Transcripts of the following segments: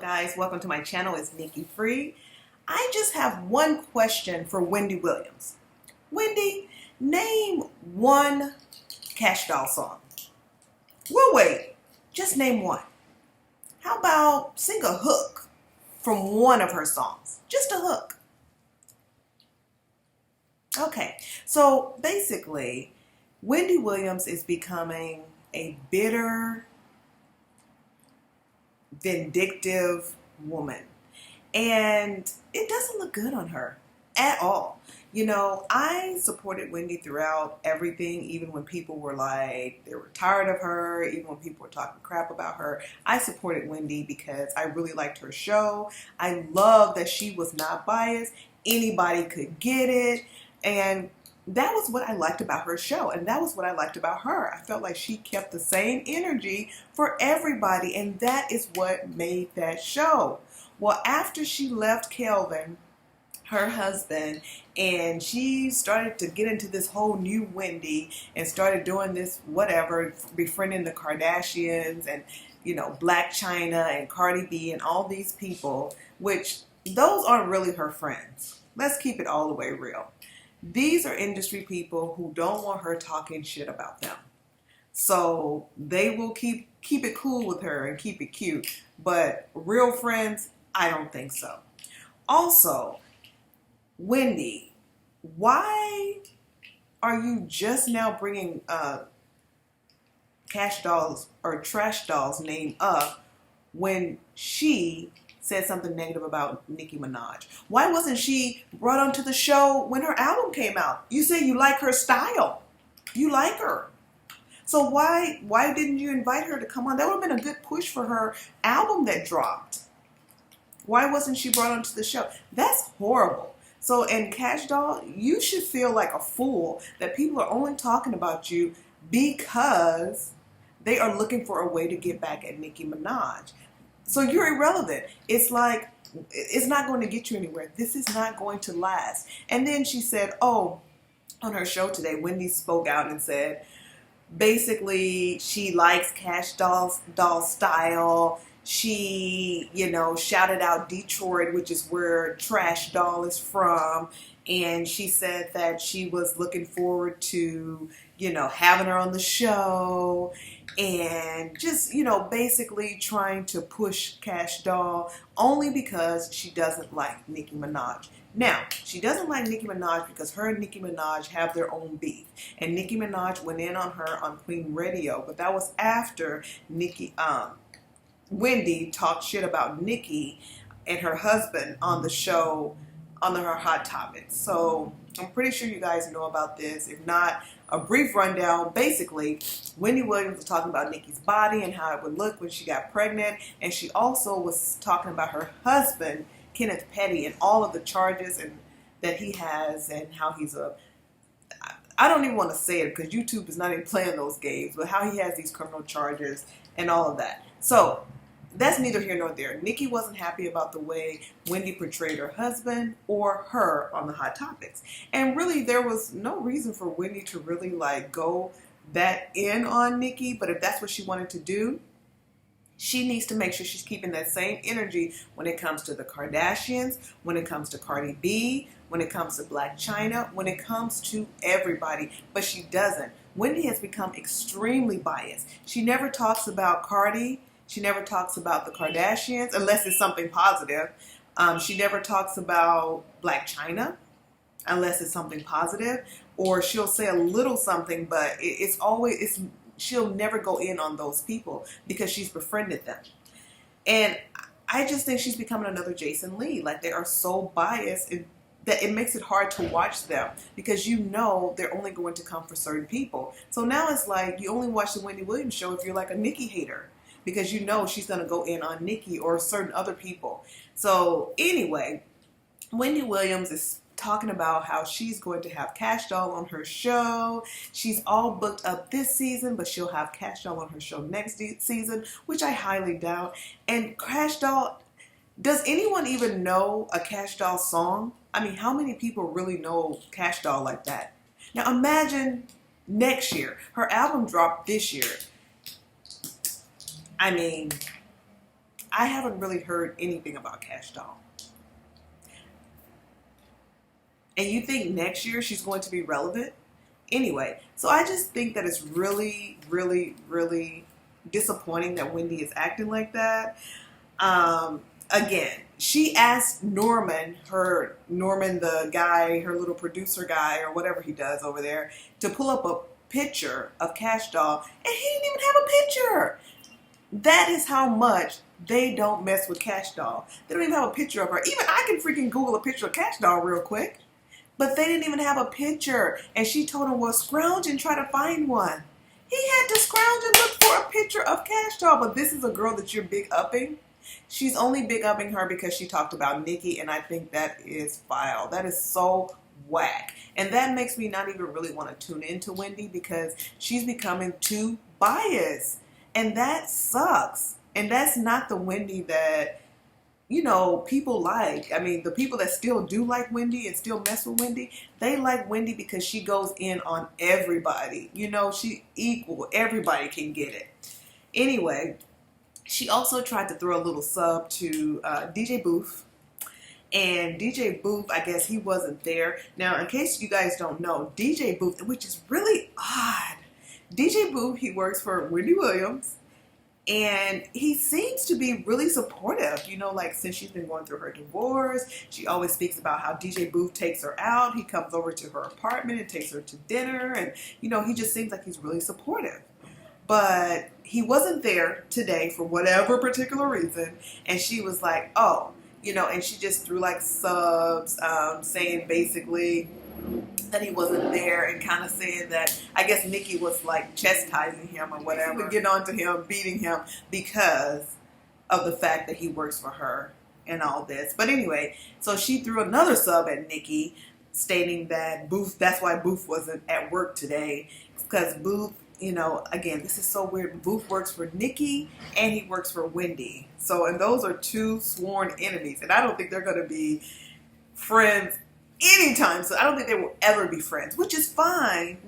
guys, welcome to my channel. It's Nikki Free. I just have one question for Wendy Williams. Wendy, name one Kash Doll song. We'll wait. Just name one. How about sing a hook from one of her songs? Just a hook. Okay, so basically, Wendy Williams is becoming a bitter, vindictive woman, and it doesn't look good on her at all. You know, I supported Wendy throughout everything, even when people were like, they were tired of her, even when people were talking crap about her. I supported Wendy because I really liked her show. I love that she was not biased. Anybody could get it. And that was what I liked about her show, and that was what I liked about her. I felt like she kept the same energy for everybody, and that is what made that show. Well, after she left Kelvin, her husband, and she started to get into this whole new Wendy and started doing this whatever, befriending the Kardashians and, you know, Black China and Cardi B and all these people, which those aren't really her friends. Let's keep it all the way real. These are industry people who don't want her talking shit about them. So they will keep it cool with her and keep it cute. But real friends, I don't think so. Also, Wendy, why are you just now bringing Kash Doll's or Trash Doll's name up when she said something negative about Nicki Minaj? Why wasn't she brought onto the show when her album came out? You say you like her style. You like her. So why didn't you invite her to come on? That would have been a good push for her album that dropped. Why wasn't she brought onto the show? That's horrible. So, and Kash Doll, you should feel like a fool that people are only talking about you because they are looking for a way to get back at Nicki Minaj. So you're irrelevant. It's like, it's not going to get you anywhere. This is not going to last. And then she said, oh, on her show today, Wendy spoke out and said, basically, she likes Kash Doll's style. She, you know, shouted out Detroit, which is where Trash Doll is from. And she said that she was looking forward to, you know, having her on the show and just, you know, basically trying to push Kash Doll only because she doesn't like Nicki Minaj. Now, she doesn't like Nicki Minaj because her and Nicki Minaj have their own beef. And Nicki Minaj went in on her on Queen Radio, but that was after Wendy talked shit about Nikki and her husband on the show, on her Hot Topics. So I'm pretty sure you guys know about this. If not, a brief rundown. Basically, Wendy Williams was talking about Nikki's body and how it would look when she got pregnant. And she also was talking about her husband, Kenneth Petty, and all of the charges and that he has and how he's I don't even want to say it because YouTube is not even playing those games, but how he has these criminal charges and all of that. So that's neither here nor there. Nikki wasn't happy about the way Wendy portrayed her husband or her on the Hot Topics. And really, there was no reason for Wendy to really like go that in on Nikki. But if that's what she wanted to do, she needs to make sure she's keeping that same energy when it comes to the Kardashians, when it comes to Cardi B, when it comes to Black China, when it comes to everybody. But she doesn't. Wendy has become extremely biased. She never talks about Cardi. She never talks about the Kardashians unless it's something positive. She never talks about Black China unless it's something positive. Or she'll say a little something, but she'll never go in on those people because she's befriended them. And I just think she's becoming another Jason Lee. Like, they are so biased that it makes it hard to watch them because you know they're only going to come for certain people. So now it's like you only watch the Wendy Williams show if you're like a Nikki hater, because you know she's going to go in on Nikki or certain other people. So anyway, Wendy Williams is talking about how she's going to have Kash Doll on her show. She's all booked up this season, but she'll have Kash Doll on her show next season, which I highly doubt. And Kash Doll, does anyone even know a Kash Doll song? I mean, how many people really know Kash Doll like that? Now imagine next year. Her album dropped this year. I mean, I haven't really heard anything about Kash Doll. And you think next year she's going to be relevant? Anyway, so I just think that it's really, really, really disappointing that Wendy is acting like that. Again, she asked Norman, the guy, her little producer guy, or whatever he does over there, to pull up a picture of Kash Doll, and he didn't even have a picture. That is how much they don't mess with Kash Doll. They don't even have a picture of her. Even I can freaking Google a picture of Kash Doll real quick. But they didn't even have a picture. And she told him, well, scrounge and try to find one. He had to scrounge and look for a picture of Kash Doll. But this is a girl that you're big upping. She's only big upping her because she talked about Nikki. And I think that is foul. That is so whack. And that makes me not even really want to tune into Wendy because she's becoming too biased. And that sucks. And that's not the Wendy that, you know, people like. I mean, the people that still do like Wendy and still mess with Wendy, they like Wendy because she goes in on everybody. You know, she equal. Everybody can get it. Anyway, she also tried to throw a little sub to DJ Booth. And DJ Booth, I guess he wasn't there. Now, in case you guys don't know, DJ Booth, which is really odd. DJ Booth, he works for Wendy Williams. And he seems to be really supportive, you know, like since she's been going through her divorce, she always speaks about how DJ Booth takes her out. He comes over to her apartment and takes her to dinner. And, you know, he just seems like he's really supportive. But he wasn't there today for whatever particular reason. And she was like, oh, you know, and she just threw like subs saying basically that he wasn't there and kind of saying that I guess Nikki was like chastising him or whatever, getting on to him, beating him because of the fact that he works for her and all this. But anyway, so she threw another sub at Nikki stating that Booth, that's why Booth wasn't at work today because Booth, you know, again, this is so weird. Booth works for Nikki and he works for Wendy. So, and those are two sworn enemies. And I don't think they're going to be friends anytime. So I don't think they will ever be friends, which is fine,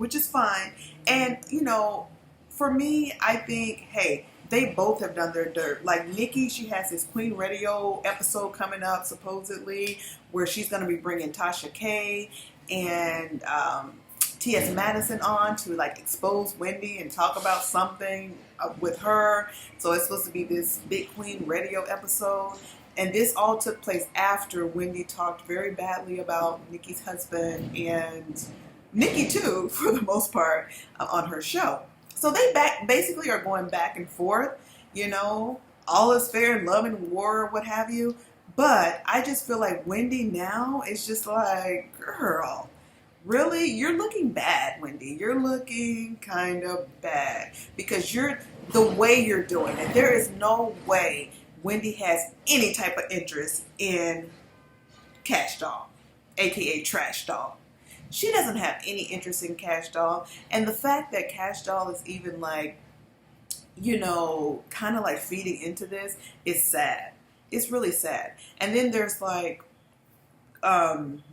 And, you know, for me, I think, hey, they both have done their dirt. Like Nikki, she has this Queen Radio episode coming up, supposedly, where she's going to be bringing Tasha K and T.S. Madison on to like expose Wendy and talk about something with her. So it's supposed to be this big Queen Radio episode. And this all took place after Wendy talked very badly about Nikki's husband and Nikki too, for the most part, on her show. So they basically are going back and forth, you know, all is fair in love and war, what have you. But I just feel like Wendy now is just like, girl, really? You're looking bad, Wendy. You're looking kind of bad because the way you're doing it. There is no way Wendy has any type of interest in Kash Doll, aka Trash Doll. She doesn't have any interest in Kash Doll. And the fact that Kash Doll is even like, you know, kind of like feeding into this is sad. It's really sad. And then there's like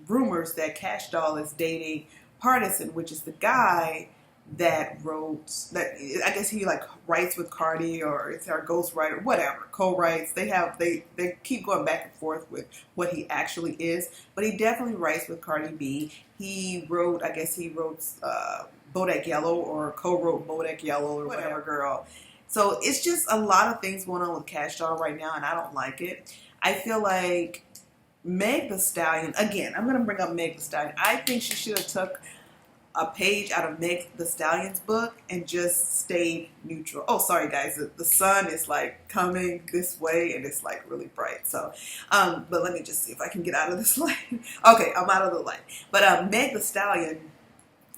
rumors that Kash Doll is dating Partisan, which is the guy that wrote, that I guess he like writes with Cardi or it's our ghostwriter, whatever, co-writes. They keep going back and forth with what he actually is, but he definitely writes with Cardi B. He wrote Bodak Yellow or co-wrote Bodak Yellow or whatever, girl. So it's just a lot of things going on with Kash Doll right now, and I don't like it. I feel like Meg Thee Stallion, again, I'm going to bring up Meg Thee Stallion. I think she should have took a page out of Meg Thee Stallion's book and just stayed neutral. Oh, sorry guys, the sun is like coming this way and it's like really bright. So, but let me just see if I can get out of this light. Okay, I'm out of the light. But Meg Thee Stallion,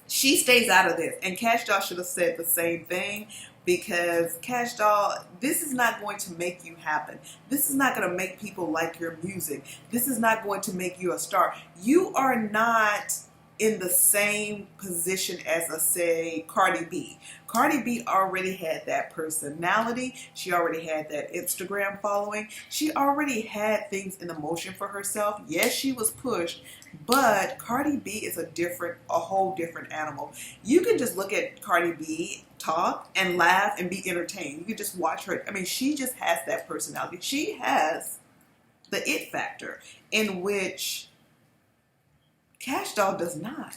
she stays out of this. And Kash Doll should have said the same thing because Kash Doll, this is not going to make you happen. This is not going to make people like your music. This is not going to make you a star. You are not in the same position as, let's say, Cardi B. Cardi B already had that personality. She already had that Instagram following. She already had things in the motion for herself. Yes, she was pushed, but Cardi B is a whole different animal. You can just look at Cardi B talk and laugh and be entertained. You can just watch her. I mean, she just has that personality. She has the it factor, in which Kash Doll does not,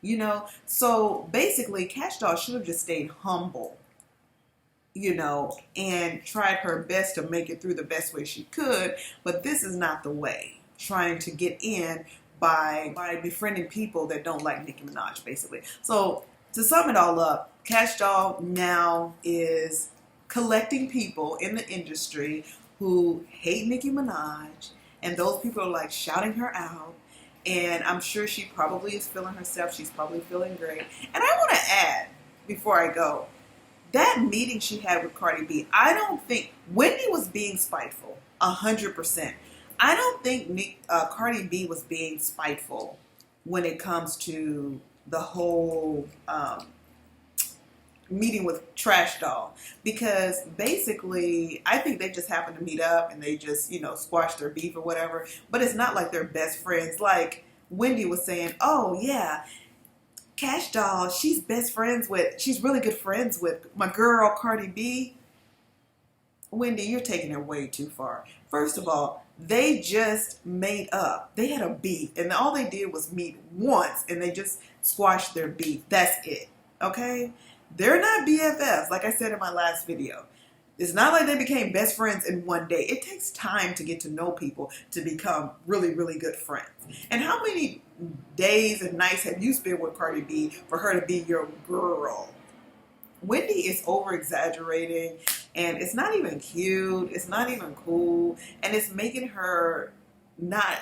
you know. So basically, Kash Doll should have just stayed humble, you know, and tried her best to make it through the best way she could. But this is not the way. Trying to get in by befriending people that don't like Nicki Minaj, basically. So to sum it all up, Kash Doll now is collecting people in the industry who hate Nicki Minaj, and those people are like shouting her out. And I'm sure she probably is feeling herself. She's probably feeling great. And I want to add, before I go, that meeting she had with Cardi B, I don't think Wendy was being spiteful, 100%. I don't think Cardi B was being spiteful when it comes to the whole meeting with Trash Doll, because basically I think they just happened to meet up and they just, you know, squashed their beef or whatever. But it's not like they're best friends. Like Wendy was saying, oh yeah, Kash Doll, she's really good friends with my girl Cardi B. Wendy, you're taking it way too far. First of all, they just made up. They had a beef, and all they did was meet once, and they just squashed their beef. That's it. Okay? They're not BFFs, like I said in my last video. It's not like they became best friends in one day. It takes time to get to know people to become really, really good friends. And how many days and nights have you spent with Cardi B for her to be your girl? Wendy is over-exaggerating, and it's not even cute. It's not even cool. And it's making her not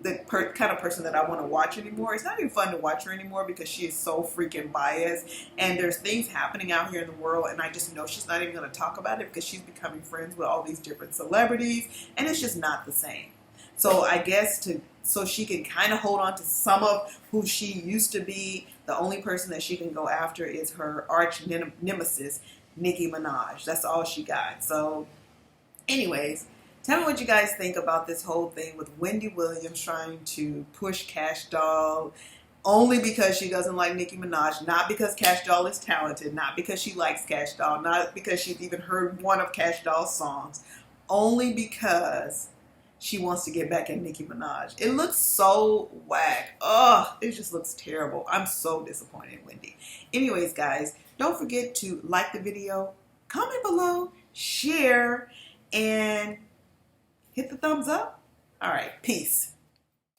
the kind of person that I want to watch anymore. It's not even fun to watch her anymore because she is so freaking biased. And there's things happening out here in the world, and I just know she's not even going to talk about it because she's becoming friends with all these different celebrities, and it's just not the same. So I guess so she can kind of hold on to some of who she used to be, the only person that she can go after is her arch nemesis, Nicki Minaj. That's all she got. So anyways, tell me what you guys think about this whole thing with Wendy Williams trying to push Kash Doll only because she doesn't like Nicki Minaj, not because Kash Doll is talented, not because she likes Kash Doll, not because she's even heard one of Kash Doll's songs, only because she wants to get back at Nicki Minaj. It looks so whack. Ugh, it just looks terrible. I'm so disappointed in Wendy. Anyways, guys, don't forget to like the video, comment below, share, and hit the thumbs up. All right, peace.